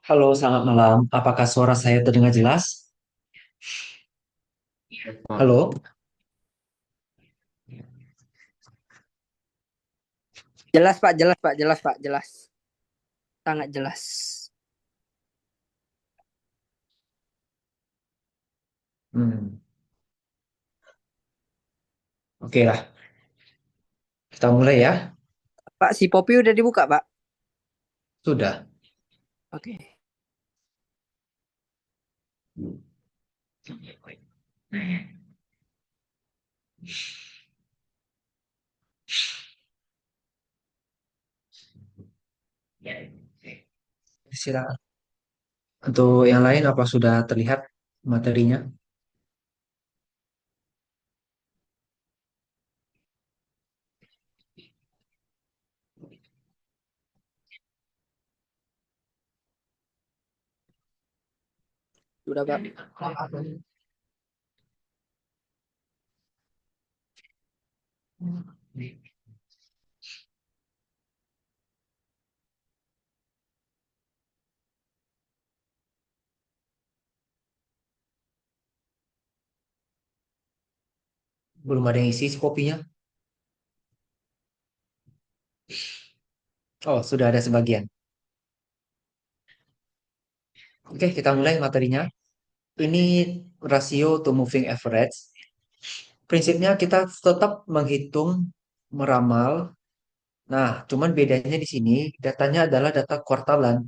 Halo, selamat malam. Apakah suara saya terdengar jelas? Halo? Jelas Pak, jelas Pak, jelas Pak, jelas. Sangat jelas. Hmm, oke lah. Kita mulai ya. Pak, si Popi udah dibuka, Pak. Sudah. Oke. Silakan. Untuk yang lain, apa sudah terlihat materinya? Sudah, Pak. Belum ada yang isi kopinya? Oh, sudah ada sebagian. Oke, kita mulai materinya. Ini rasio to moving average. Prinsipnya kita tetap menghitung, meramal. Nah, cuman bedanya di sini, datanya adalah data kuartalan.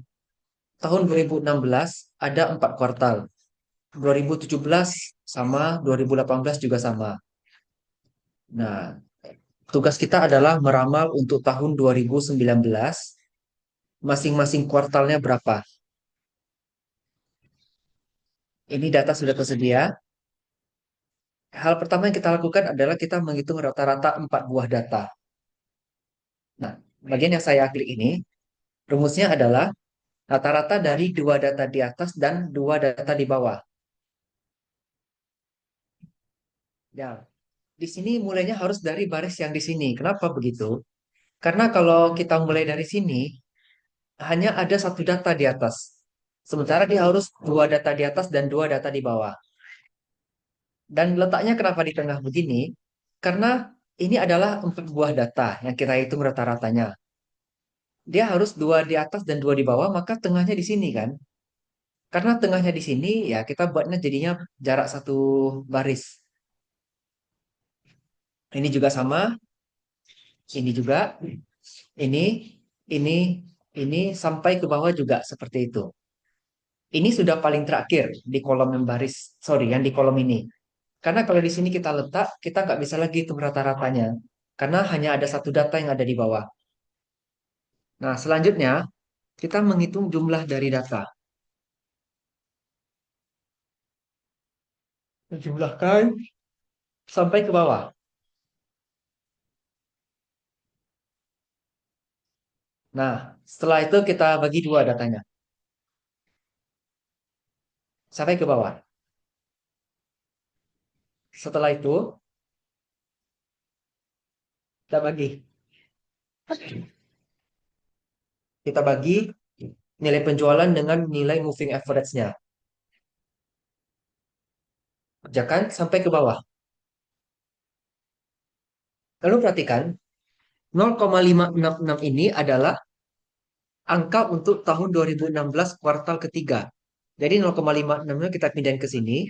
Tahun 2016 ada 4 kuartal. 2017 sama, 2018 juga sama. Nah, tugas kita adalah meramal untuk tahun 2019, masing-masing kuartalnya berapa. Ini data sudah tersedia. Hal pertama yang kita lakukan adalah kita menghitung rata-rata 4 buah data. Nah, bagian yang saya klik ini, rumusnya adalah rata-rata dari dua data di atas dan dua data di bawah. Ya, di sini mulainya harus dari baris yang di sini. Kenapa begitu? Karena kalau kita mulai dari sini, hanya ada satu data di atas. Sementara dia harus dua data di atas dan dua data di bawah. Dan letaknya kenapa di tengah begini? Karena ini adalah 4 buah data yang kita hitung rata-ratanya. Dia harus dua di atas dan dua di bawah, maka tengahnya di sini kan? Karena tengahnya di sini, ya kita buatnya jadinya jarak satu baris. Ini juga sama, ini juga, ini, ini, ini sampai ke bawah juga seperti itu. Ini sudah paling terakhir di kolom yang baris, sorry, yang di kolom ini. Karena kalau di sini kita letak, kita nggak bisa lagi hitung rata-ratanya. Karena hanya ada satu data yang ada di bawah. Nah, selanjutnya kita menghitung jumlah dari data. Jumlahkan sampai ke bawah. Nah, setelah itu kita bagi dua datanya. Sampai ke bawah. Setelah itu, kita bagi. Kita bagi nilai penjualan dengan nilai moving average-nya. Kerjakan sampai ke bawah. Lalu perhatikan, 0,566 ini adalah angka untuk tahun 2016 kuartal ketiga. Jadi 0,56-nya kita pindahin ke sini.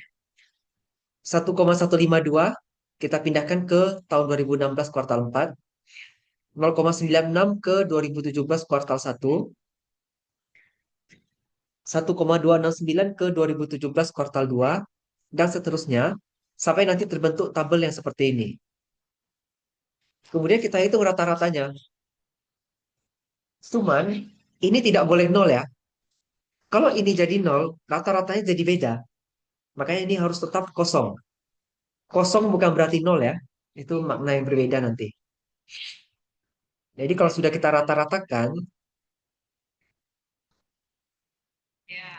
1,152 kita pindahkan ke tahun 2016 kuartal 4. 0,96 ke 2017 kuartal 1. 1,269 ke 2017 kuartal 2. Dan seterusnya. Sampai nanti terbentuk tabel yang seperti ini. Kemudian kita hitung rata-ratanya. Cuman ini tidak boleh nol ya. Kalau ini jadi nol, rata-ratanya jadi beda. Makanya ini harus tetap kosong. Kosong bukan berarti nol ya. Itu makna yang berbeda nanti. Jadi kalau sudah kita rata-ratakan,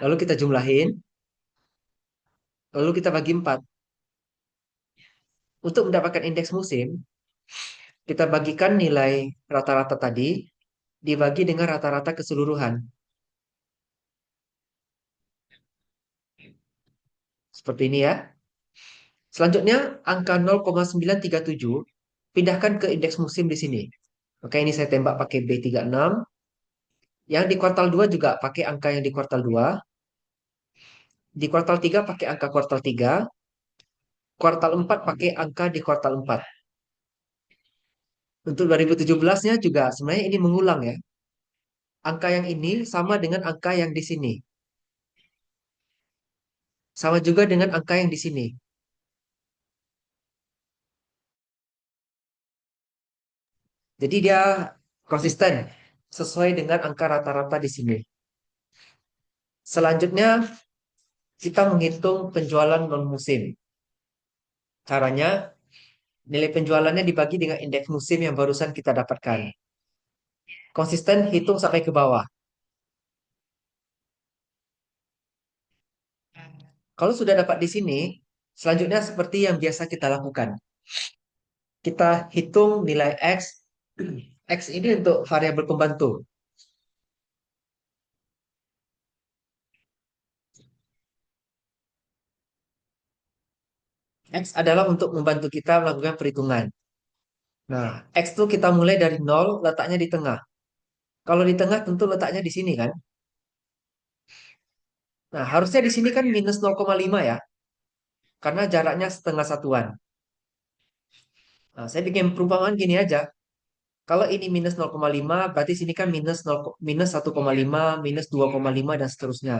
lalu kita jumlahin, lalu kita bagi 4. Untuk mendapatkan indeks musim, kita bagikan nilai rata-rata tadi dibagi dengan rata-rata keseluruhan. Seperti ini ya. Selanjutnya, angka 0,937 pindahkan ke indeks musim di sini. Oke, ini saya tembak pakai B36. Yang di kuartal 2 juga pakai angka yang di kuartal 2. Di kuartal 3 pakai angka kuartal 3. Kuartal 4 pakai angka di kuartal 4. Untuk 2017-nya juga sebenarnya ini mengulang ya. Angka yang ini sama dengan angka yang di sini. Sama juga dengan angka yang di sini. Jadi dia konsisten sesuai dengan angka rata-rata di sini. Selanjutnya kita menghitung penjualan non musim. Caranya nilai penjualannya dibagi dengan indeks musim yang barusan kita dapatkan. Konsisten hitung sampai ke bawah. Kalau sudah dapat di sini, selanjutnya seperti yang biasa kita lakukan. Kita hitung nilai X. X ini untuk variabel pembantu. X adalah untuk membantu kita melakukan perhitungan. Nah, X itu kita mulai dari nol, letaknya di tengah. Kalau di tengah tentu letaknya di sini kan. Nah, harusnya di sini kan minus 0,5 ya, karena jaraknya setengah satuan. Nah, saya bikin perumpamaan gini aja. Kalau ini minus 0,5, berarti sini kan minus 0, minus 1,5, minus 2,5, dan seterusnya.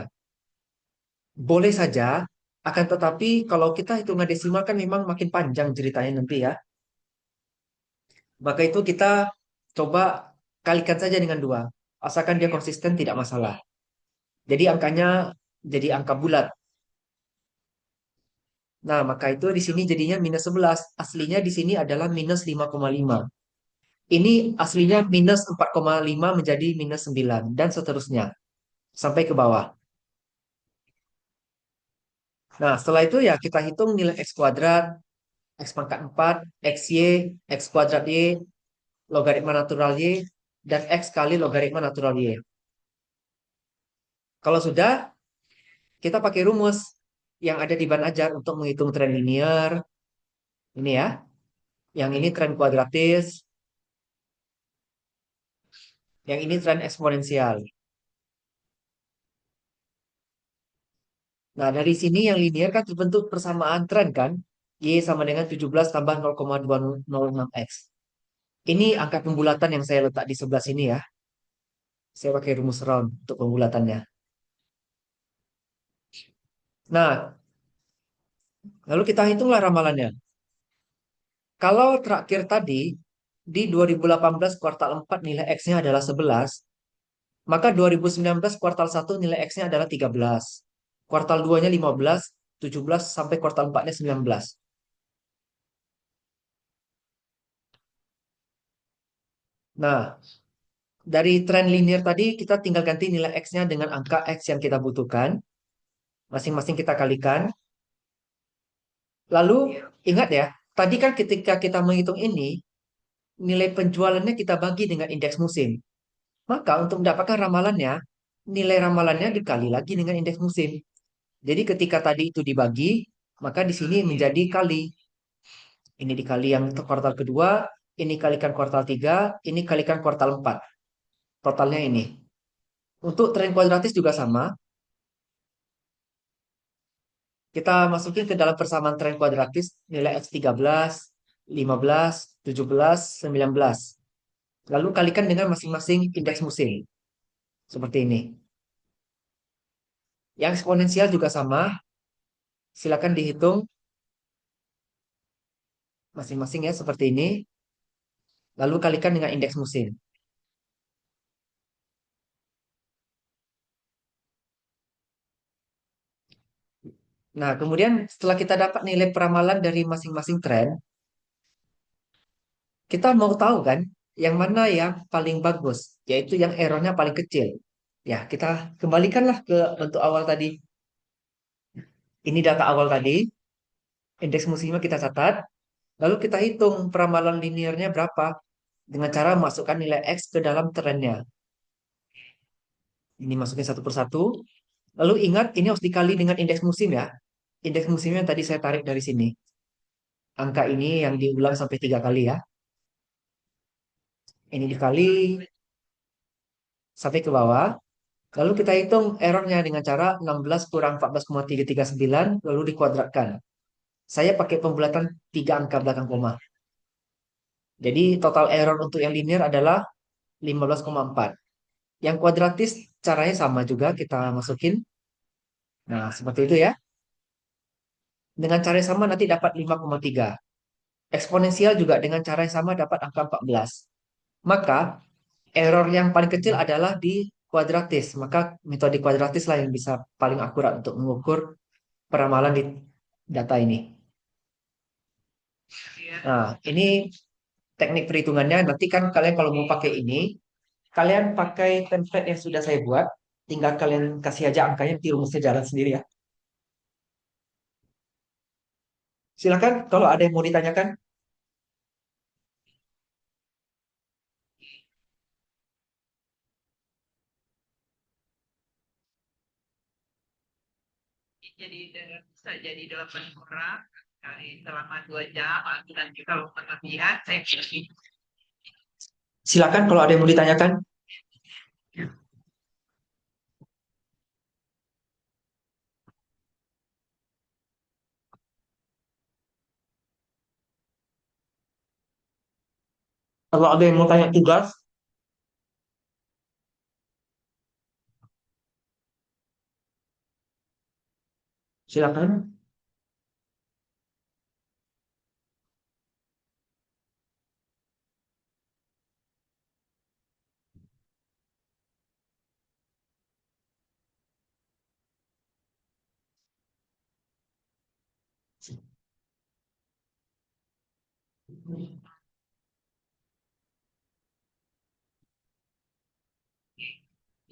Boleh saja, akan tetapi kalau kita hitungan desimal kan memang makin panjang ceritanya nanti ya. Maka itu kita coba kalikan saja dengan 2. Asalkan dia konsisten tidak masalah. Jadi angkanya jadi angka bulat. Nah, maka itu di sini jadinya minus 11. Aslinya di sini adalah minus 5,5. Ini aslinya minus 4,5 menjadi minus 9. Dan seterusnya. Sampai ke bawah. Nah, setelah itu ya kita hitung nilai X kuadrat, X pangkat 4, XY, X kuadrat Y, logaritma natural Y, dan X kali logaritma natural Y. Kalau sudah, kita pakai rumus yang ada di ban ajar untuk menghitung tren linear. Ini ya. Yang ini tren kuadratis. Yang ini tren eksponensial. Nah, dari sini yang linear kan terbentuk persamaan tren kan. Y sama dengan 17 tambah 0,206 X. Ini angka pembulatan yang saya letak di sebelah sini ya. Saya pakai rumus round untuk pembulatannya. Nah, lalu kita hitunglah ramalannya. Kalau terakhir tadi, di 2018 kuartal 4 nilai X-nya adalah 11, maka 2019 kuartal 1 nilai X-nya adalah 13. Kuartal 2-nya 15, 17, sampai kuartal 4-nya 19. Nah, dari tren linear tadi kita tinggal ganti nilai X-nya dengan angka X yang kita butuhkan. Masing-masing kita kalikan. Lalu ingat ya, tadi kan ketika kita menghitung ini, nilai penjualannya kita bagi dengan indeks musim. Maka untuk mendapatkan ramalannya, nilai ramalannya dikali lagi dengan indeks musim. Jadi ketika tadi itu dibagi, maka di sini menjadi kali. Ini dikali yang kuartal kedua, ini kalikan kuartal 3, ini kalikan kuartal 4. Totalnya ini. Untuk tren kuadratis juga sama. Kita masukin ke dalam persamaan tren kuadratis nilai X 13, 15, 17, 19. Lalu kalikan dengan masing-masing indeks musim. Seperti ini. Yang eksponensial juga sama. Silakan dihitung masing-masing ya seperti ini. Lalu kalikan dengan indeks musim. Nah, kemudian setelah kita dapat nilai peramalan dari masing-masing tren, kita mau tahu kan yang mana yang paling bagus, yaitu yang errornya paling kecil. Ya, kita kembalikanlah ke bentuk awal tadi. Ini data awal tadi, indeks musimnya kita catat, lalu kita hitung peramalan linearnya berapa dengan cara masukkan nilai X ke dalam trennya. Ini masukin satu persatu. Lalu ingat, ini harus dikali dengan indeks musim ya. Indeks musimnya tadi saya tarik dari sini. Angka ini yang diulang sampai 3 kali ya. Ini dikali sampai ke bawah. Lalu kita hitung errornya dengan cara 16 kurang 14,339 lalu dikuadratkan. Saya pakai pembulatan 3 angka belakang koma. Jadi total error untuk yang linear adalah 15,4. Yang kuadratis caranya sama juga kita masukin. Nah, seperti itu ya. Dengan cara yang sama nanti dapat 5,3. Eksponensial juga dengan cara yang sama dapat angka 14. Maka error yang paling kecil adalah di kuadratis. Maka metode kuadratis lah yang bisa paling akurat untuk mengukur peramalan di data ini. Nah, ini teknik perhitungannya. Nanti kan kalian kalau mau pakai ini, kalian pakai template yang sudah saya buat. Tinggal kalian kasih aja angkanya, nanti rumusnya jalan sendiri ya. Silakan kalau ada yang mau ditanyakan. Jadi bisa jadi 8 orang kali selama 2 jam. Nanti kalau kelebihan saya pilih. Silakan kalau ada yang mau ditanyakan. Kalau ada yang mau tanya tugas, silakan.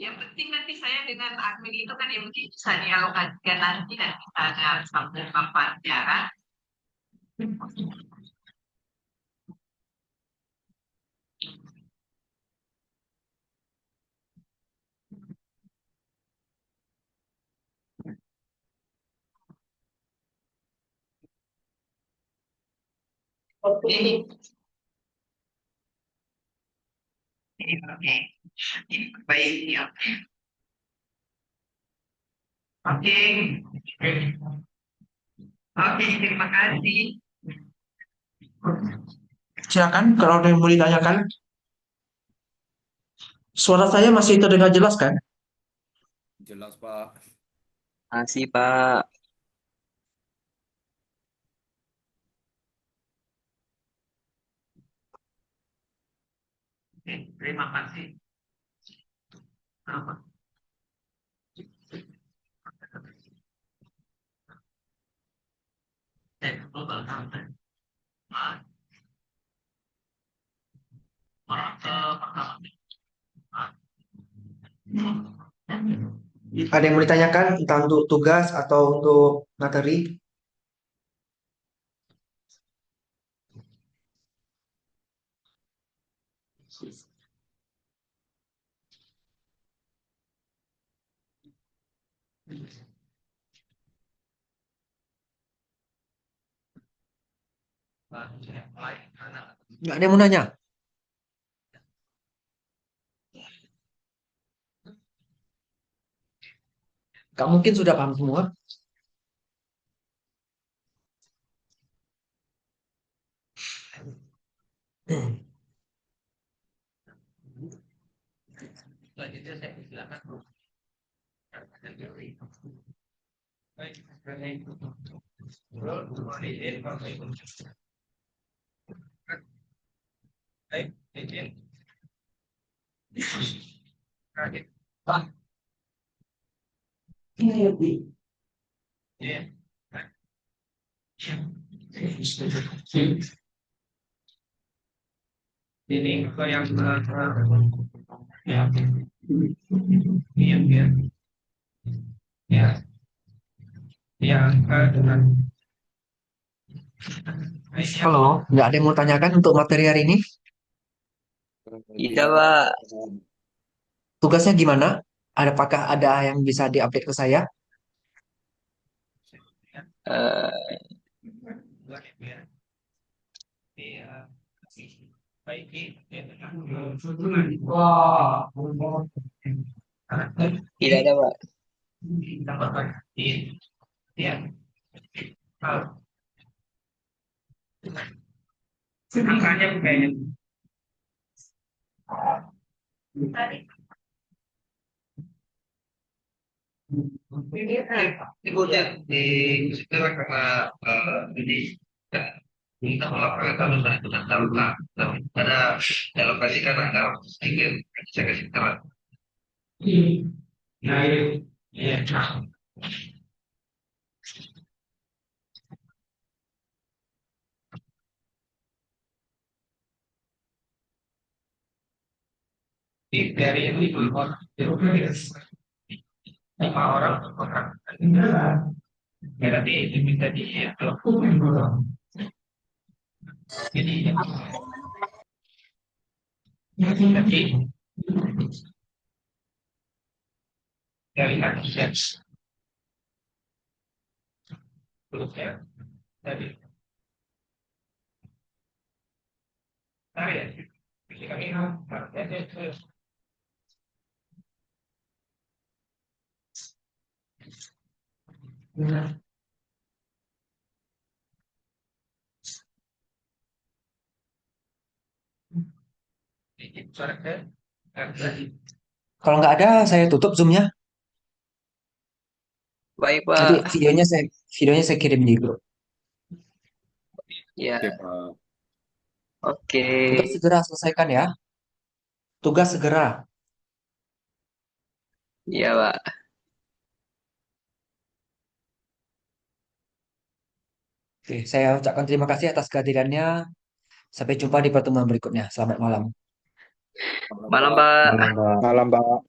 Yang penting nanti saya dengan admin itu kan yang penting bisa dialokasikan nanti dan kita ada sampai papan ya kan. Oke, oke, baik ya. Oke, oke, terima kasih. Silakan kalau ada yang mau ditanyakan. Suara saya masih terdengar jelas kan? Jelas, Pak. Masih, Pak. Oke, terima kasih. Ada yang mau ditanyakan entah untuk tugas atau untuk materi? Nggak ada yang mau nanya? Nggak mungkin sudah paham semua. Selanjutnya saya silakan. Ah, ini Ini ke yang ya, ya, ya, ya, yang dengan Halo, nggak ada yang mau tanyakan untuk materi hari ini? Bisa, Pak. Tugasnya gimana? Apakah ada yang bisa diupdate ke saya? Eh, tidak ada, Pak. Ikutnya di situ karena jadi kita melakukan kalau sudah tahu lah pada alokasikan anggaran sedikit saya kasih tahu. Nah, iya. Dari itu orang lima orang orang berarti itu minta di jadi nanti dari antusias terus ya tadi tadi ya kami Kalau nggak ada, saya tutup Zoom-nya. Baik, Nanti Pak. videonya saya kirim di grup. Ya, Oke, Pak. oke. Tugas segera selesaikan ya. Tugas segera. Iya, Pak. Oke, saya ucapkan terima kasih atas kehadirannya. Sampai jumpa di pertemuan berikutnya. Selamat malam. Malam, Malam, Pak. Pak. Malam, Pak. Malam, Pak.